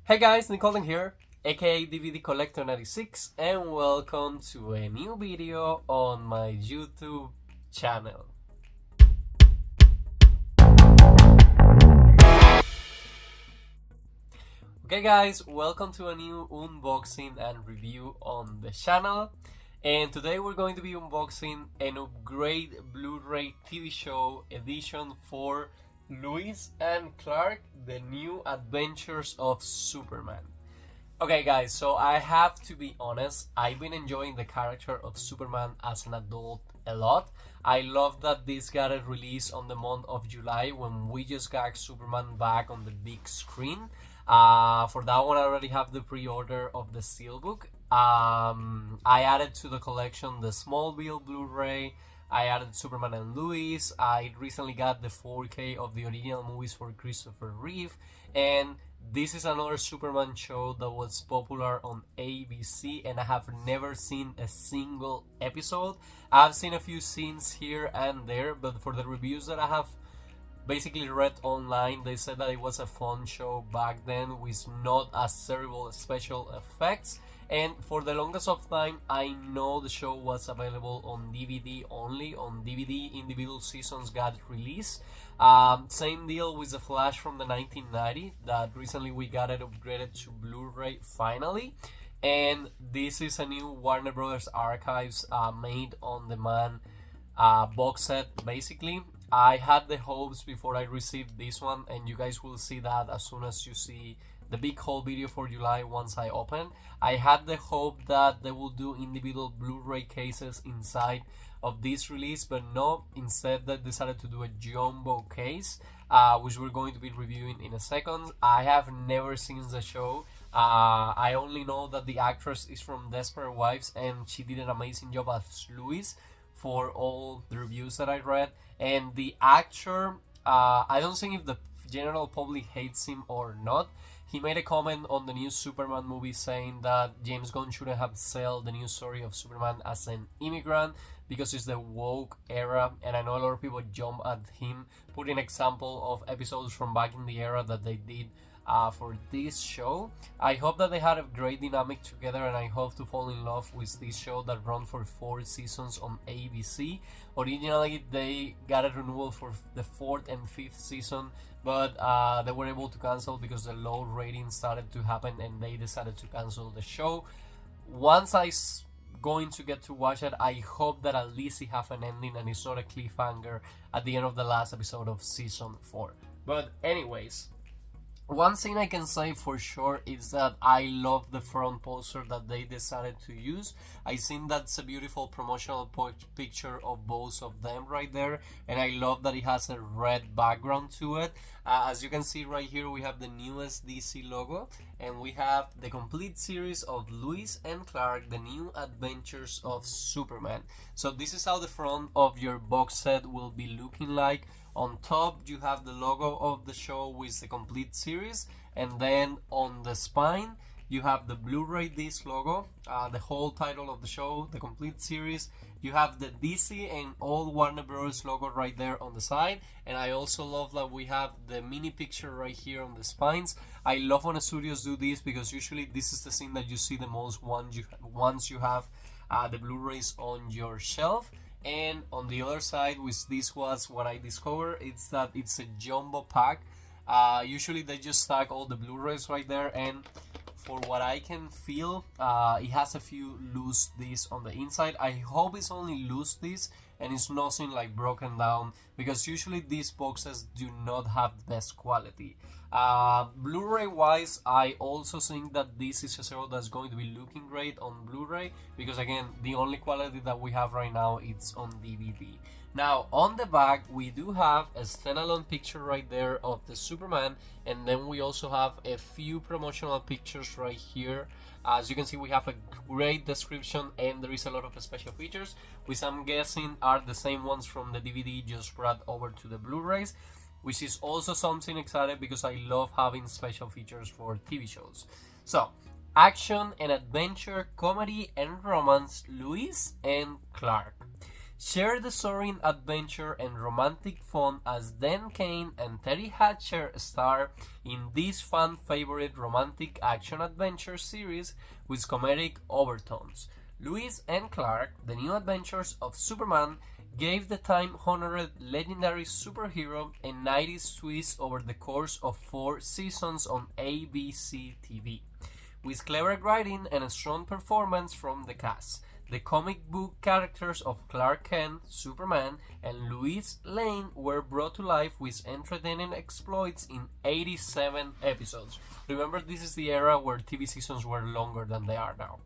Hey guys, Nicole here, aka DVD Collector 96, and welcome to a new video on my YouTube channel. Okay guys, welcome to a new unboxing and review on the channel. And today we're going to be unboxing an upgrade Blu Ray TV show edition for Lois and Clark, The New Adventures of Superman. Okay guys, so I have to be honest, I've been enjoying the character of Superman as an adult a lot. I love that this got a release on the month of July when we just got Superman back on the big screen. For that one I already have the pre-order of the Steelbook. I added to the collection the Smallville Blu Ray. I added Superman and Lois. I recently got the 4K of the original movies for Christopher Reeve, and this is another Superman show that was popular on ABC, and I have never seen a single episode. I've seen a few scenes here and there, but for the reviews that I have basically read online, they said that it was a fun show back then with not as terrible special effects. And for the longest of time, I know the show was available on DVD only. On DVD, individual seasons got released. Same deal with The Flash from the 1990 that recently we got it upgraded to Blu-ray finally. And this is a new Warner Brothers Archives made on demand box set basically. I had the hopes before I received this one, and you guys will see that as soon as you see the big haul video for July once I open. I had the hope that they will do individual Blu-ray cases inside of this release, but no, instead they decided to do a jumbo case, which we're going to be reviewing in a second. I have never seen the show. I only know that the actress is from Desperate Wives and she did an amazing job as Lois for all the reviews that I read. And the actor, I don't think if the general public hates him or not. He made a comment on the new Superman movie saying that James Gunn shouldn't have sold the new story of Superman as an immigrant because it's the woke era, and I know a lot of people jump at him, putting example of episodes from back in the era that they did for this show. I hope that they had a great dynamic together, and I hope to fall in love with this show that run for 4 seasons on ABC. Originally they got a renewal for the 4th and 5th season, but they were able to cancel because the low ratings started to happen and they decided to cancel the show. Once going to get to watch it, I hope that at least it have an ending and it's not a cliffhanger at the end of the last episode of season 4. But anyways, one thing I can say for sure is that I love the front poster that they decided to use. I think that's a beautiful promotional picture of both of them right there, and I love that it has a red background to it. As you can see right here, we have the newest DC logo, and we have the complete series of Lois and Clark, The New Adventures of Superman. So this is how the front of your box set will be looking like. On top you have the logo of the show with the complete series, and then on the spine you have the Blu-ray disc logo, the whole title of the show, the complete series. You have the DC and all Warner Bros. Logo right there on the side, and I also love that we have the mini picture right here on the spines. I love when studios do this because usually this is the thing that you see the most once you have the Blu-rays on your shelf. And on the other side, which this was what I discovered, it's that it's a jumbo pack. Usually they just stack all the Blu-rays right there, and for what I can feel, it has a few loose discs on the inside. I hope it's only loose discs and it's nothing like broken down, because usually these boxes do not have the best quality. Blu-ray wise, I also think that this is a show that's going to be looking great on Blu-ray, because again, the only quality that we have right now is on DVD. Now on the back we do have a standalone picture right there of the Superman, and then we also have a few promotional pictures right here. As you can see, we have a great description and there is a lot of special features, which I'm guessing are the same ones from the DVD just brought over to the Blu-rays, which is also something exciting because I love having special features for TV shows. So, action and adventure, comedy and romance, Lois and Clark. Share the soaring adventure and romantic fun as Dean Cain and Teri Hatcher star in this fan-favorite romantic action-adventure series with comedic overtones. Lois and Clark, The New Adventures of Superman, gave the time-honored legendary superhero a 90s twist over the course of 4 seasons on ABC TV. With clever writing and a strong performance from the cast, the comic book characters of Clark Kent, Superman, and Lois Lane were brought to life with entertaining exploits in 87 episodes. Remember, this is the era where TV seasons were longer than they are now.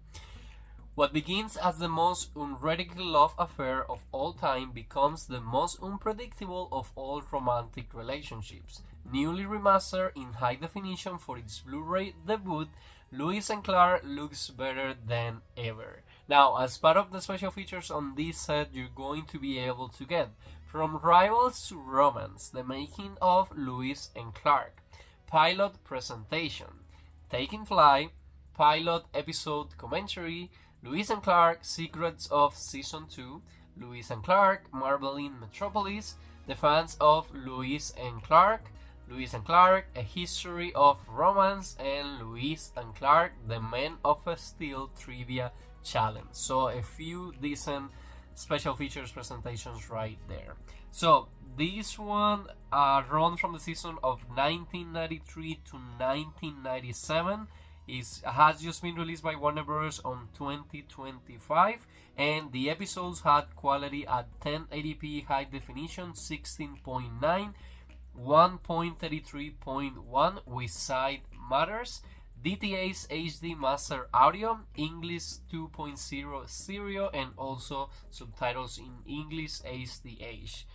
What begins as the most unridiculous love affair of all time becomes the most unpredictable of all romantic relationships. Newly remastered in high definition for its Blu Ray debut, Lois and Clark looks better than ever. Now, as part of the special features on this set, you're going to be able to get From Rivals to Romance, the making of Lois and Clark, pilot presentation, Taking Flight, pilot episode commentary, Lois and Clark, Secrets of Season 2, Lois and Clark, Marveling Metropolis, The Fans of Lois and Clark, A History of Romance, and Lois and Clark, The Men of Steel Trivia Challenge. So a few decent special features presentations right there. So this one run from the season of 1993 to 1997. Has just been released by Warner Bros. On 2025, and the episodes had quality at 1080p high definition 16.9, 1.33.1 with side matters, DTS HD Master Audio, English 2.0 stereo, and also subtitles in English HDH.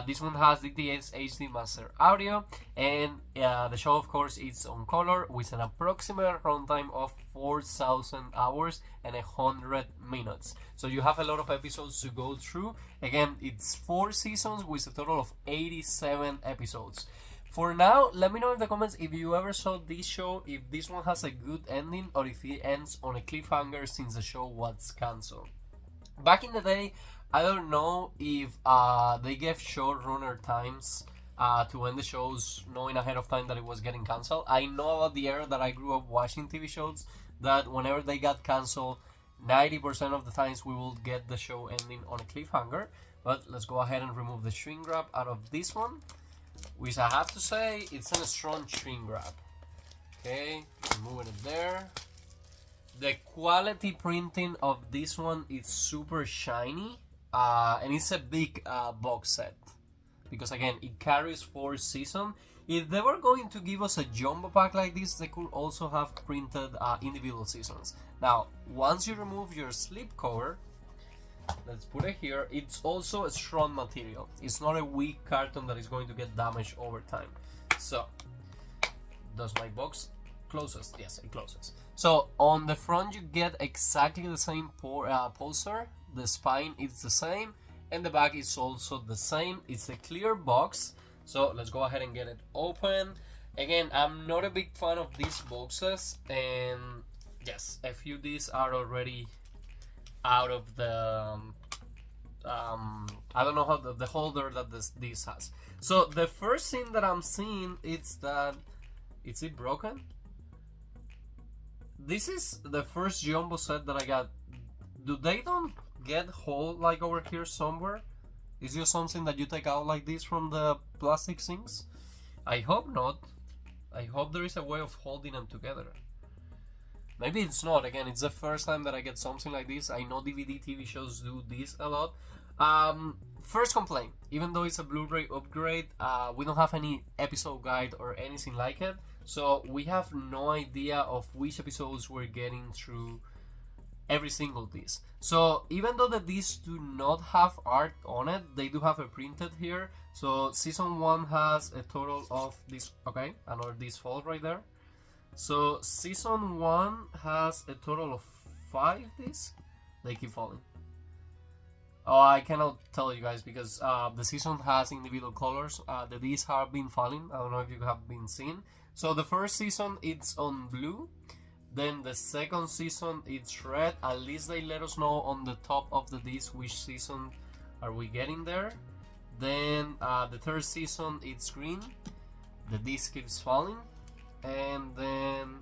This one has DTS HD Master Audio, and the show, of course, is on color with an approximate runtime of 4,000 hours and 100 minutes. So you have a lot of episodes to go through. Again, it's 4 seasons with a total of 87 episodes. For now, let me know in the comments if you ever saw this show, if this one has a good ending, or if it ends on a cliffhanger since the show was cancelled. Back in the day, I don't know if they gave showrunner times to end the shows, knowing ahead of time that it was getting cancelled. I know about the era that I grew up watching TV shows, that whenever they got cancelled, 90% of the times we will get the show ending on a cliffhanger. But let's go ahead and remove the shrink wrap out of this one, which I have to say, it's a strong shrink wrap. Okay, removing it there. The quality printing of this one is super shiny. And it's a big box set, because again, it carries 4 seasons. If they were going to give us a jumbo pack like this, they could also have printed individual seasons. Now, once you remove your slip cover, let's put it here, it's also a strong material. It's not a weak carton that is going to get damaged over time. So, does my box closes? Yes, it closes. So, on the front you get exactly the same poster. The spine is the same, and the back is also the same. It's a clear box, so let's go ahead and get it open. Again, I'm not a big fan of these boxes, and yes, a few of these are already out of the I don't know how the holder that this has. So the first thing that I'm seeing is that is it broken? This is the first jumbo set that I got. Do they don't get hole like over here somewhere? Is just something that you take out like this from the plastic things? I hope not. I hope there is a way of holding them together. Maybe it's not. Again, it's the first time that I get something like this. I know DVD TV shows do this a lot. First complaint, even though it's a Blu Ray upgrade, we don't have any episode guide or anything like it, so we have no idea of which episodes we're getting through every single disc. So even though the discs do not have art on it, they do have it printed here. So season 1 has a total of this, okay, another disc fall right there. So season 1 has a total of 5 discs. They keep falling. Oh, I cannot tell you guys because the season has individual colors. The discs have been falling. I don't know if you have been seeing. So the first season it's on blue. Then the second season it's red. At least they let us know on the top of the disc which season Are we getting there? Then the third season, it's green. The disc keeps falling. And then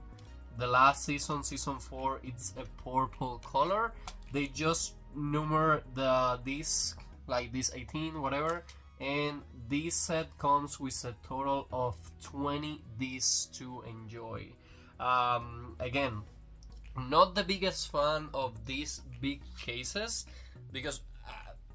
the last season, season 4, it's a purple color. They just number the disc, like this 18, whatever. And this set comes with a total of 20 discs to enjoy. Again, not the biggest fan of these big cases, because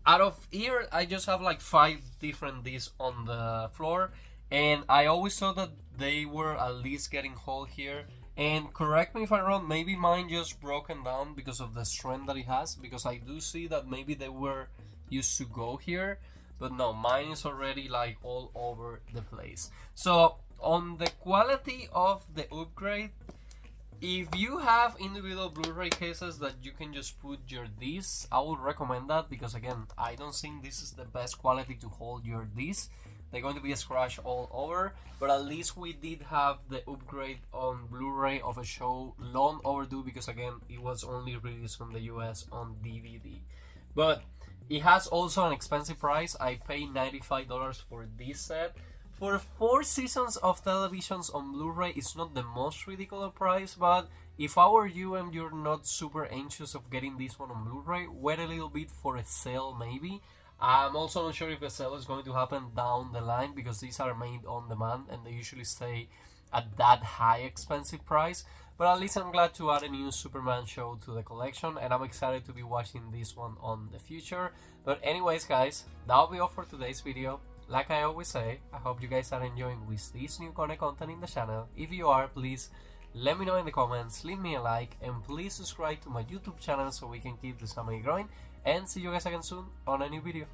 out of here I just have like 5 different discs on the floor, and I always thought that they were at least getting whole here. And correct me if I'm wrong, maybe mine just broken down because of the strength that it has, because I do see that maybe they were used to go here, but no, mine is already like all over the place. So on the quality of the upgrade, if you have individual Blu-ray cases that you can just put your discs, I would recommend that, because again, I don't think this is the best quality to hold your discs. They're going to be a scratch all over, but at least we did have the upgrade on Blu-ray of a show long overdue, because again, it was only released from the US on DVD. But it has also an expensive price. I paid $95 for this set. For 4 seasons of televisions on Blu-ray, it's not the most ridiculous price, but if I were you and you're not super anxious of getting this one on Blu-ray, wait a little bit for a sale maybe. I'm also not sure if a sale is going to happen down the line, because these are made on demand and they usually stay at that high expensive price. But at least I'm glad to add a new Superman show to the collection, and I'm excited to be watching this one on the future. But anyways guys, that'll be all for today's video. Like I always say, I hope you guys are enjoying with this new content in the channel. If you are, please let me know in the comments, leave me a like, and please subscribe to my YouTube channel so we can keep this family growing. And see you guys again soon on a new video.